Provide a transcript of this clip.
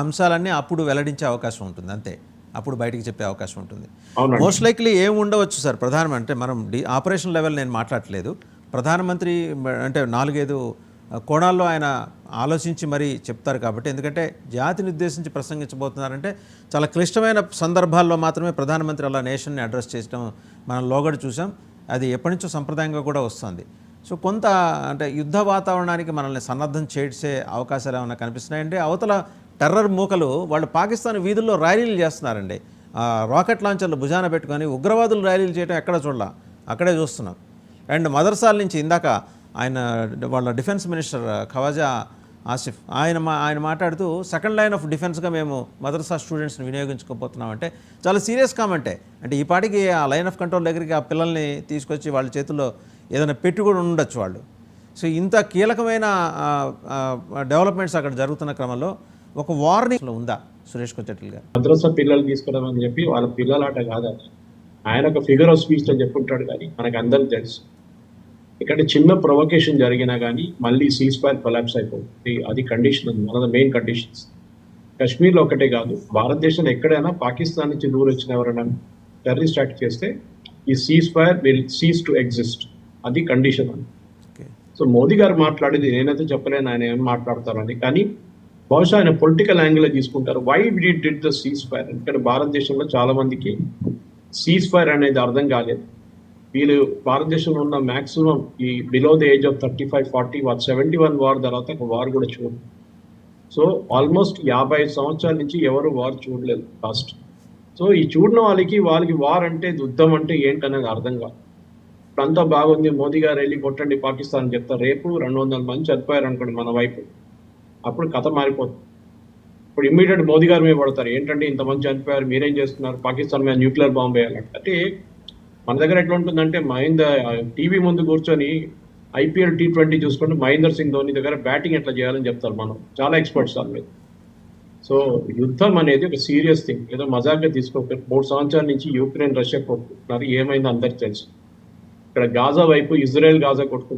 అంశాలన్నీ అప్పుడు వెల్లడించే అవకాశం ఉంటుంది అంతే. అప్పుడు బయటికి చెప్పే అవకాశం ఉంటుంది. అవునండి. మోస్ట్ లైక్లీ ఏం ఉండవచ్చు సార్ ప్రధానమంత్రి అంటే మనం ఆపరేషన్ లెవెల్ నేను మాట్లాడట్లేదు. ప్రధానమంత్రి అంటే 4, 5 కోణాల్లో ఆయన ఆలోచించి మరీ చెప్తారు కాబట్టి, ఎందుకంటే జాతిని ఉద్దేశించి ప్రసంగించబోతున్నారంటే చాలా క్లిష్టమైన సందర్భాల్లో మాత్రమే ప్రధానమంత్రి అలా నేషన్ని అడ్రస్ చేయడం మనం లోగడ చూసాం. అది ఎప్పటి నుంచో సంప్రదాయంగా కూడా వస్తుంది. సో కొంత అంటే యుద్ధ వాతావరణానికి మనల్ని సన్నద్ధం చేసే అవకాశాలు ఏమైనా కనిపిస్తున్నాయంటే, అవతల టెర్రర్ మూకలు వాళ్ళు పాకిస్తాన్ వీధుల్లో ర్యాలీలు చేస్తున్నారండి. రాకెట్ లాంచర్లు భుజాన పెట్టుకొని ఉగ్రవాదులు ర్యాలీలు చేయడం ఎక్కడ చూడాల, అక్కడే చూస్తున్నాం. అండ్ మదర్సాల నుంచి ఇందాక వాళ్ళ డిఫెన్స్ మినిస్టర్ ఖవాజా ఆసిఫ్ ఆయన మాట్లాడుతూ సెకండ్ లైన్ ఆఫ్ డిఫెన్స్గా మేము మదర్సా స్టూడెంట్స్ని వినియోగించుకోపోతున్నామంటే చాలా సీరియస్ కామెంటే. అంటే ఈ పాటికి ఆ లైన్ ఆఫ్ కంట్రోల్ దగ్గరికి ఆ పిల్లల్ని తీసుకొచ్చి వాళ్ళ చేతుల్లో ఏదైనా పెట్టి కూడా ఉండొచ్చు వాళ్ళు. సో ఇంత కీలకమైన డెవలప్మెంట్స్ అక్కడ జరుగుతున్న క్రమంలో ఒక వార్నింగ్ ఉందా సురేష్ కొచ్చెట్ల గారు? మద్రసా పిల్లలు తీసుకురాం అని చెప్పి వాళ్ళ పిల్లలాట కాదు, ఆయన ఒక ఫిగర్ ఆఫ్ స్పీచ్ అని చెప్పుంటాడు. కానీ మనకు అందరికి తెలుసు, ఇక్కడ చిన్న ప్రొవకేషన్ జరిగినా కానీ మళ్ళీ సీజ్ ఫైర్ కొలాప్స్ అయిపోతుంది. అది condition, one of the main conditions. కాశ్మీర్లో ఒకటే కాదు, భారతదేశంలో ఎక్కడైనా పాకిస్తాన్ నుంచి దూరం వచ్చిన ఎవరైనా టెర్రరిస్ట్ అటాక్ చేస్తే ఈ cease fire will cease to exist. అది కండిషన్ అని. సో మోదీ గారు మాట్లాడేది నేనైతే చెప్పలేను ఆయన ఏం మాట్లాడతారని, కానీ బహుశా ఆయన పొలిటికల్ యాంగిల్ తీసుకుంటారు. Why did the ceasefire? ఎందుకంటే భారతదేశంలో చాలా మందికి సీజ్ ఫైర్ అనేది అర్థం కాలేదు. వీళ్ళు భారతదేశంలో ఉన్న మ్యాక్సిమం ఈ below the age of 35, 40 71 war తర్వాత ఒక వార్ కూడా చూడలేదు. సో ఆల్మోస్ట్ 55 సంవత్సరాల నుంచి ఎవరు వార్ చూడలేదు లాస్ట్. సో ఈ చూడని వాళ్ళకి వార్ అంటే యుద్ధం అంటే ఏంటనేది అర్థం కాదు. ఇప్పుడంతా బాగుంది, మోదీ గారు వెళ్ళి కొట్టండి పాకిస్తాన్ అని చెప్తారు. రేపు 200 మంది చనిపోయారు అనుకోండి మన వైపు, అప్పుడు కథ మారిపోతుంది. ఇప్పుడు ఇమ్మీడియట్ మోదీ గారి మీద పడతారు, ఏంటంటే ఇంతమంది చనిపోయారు మీరేం చేస్తున్నారు, పాకిస్తాన్ మీద న్యూక్లియర్ బాంబ్ వేయాలంటే. అంటే మన దగ్గర ఎట్లా ఉంటుందంటే టీవీ ముందు కూర్చొని IPL T20 చూసుకుంటే మహేందర్ సింగ్ ధోని దగ్గర బ్యాటింగ్ ఎట్లా చేయాలని చెప్తారు. మనం చాలా ఎక్స్పర్ట్స్ దాని మీద. సో యుద్ధం అనేది ఒక సీరియస్ థింగ్, ఏదో మజాక్గా తీసుకోకపోతే 3 సంవత్సరాల నుంచి యూక్రెయిన్ రష్యా కొట్టుకుంటున్నారు, ఏమైందో అందరికి తెలుసు. ఇక్కడ గాజా వైపు ఇజ్రాయెల్ గాజా కొట్టుకుంటున్నారు.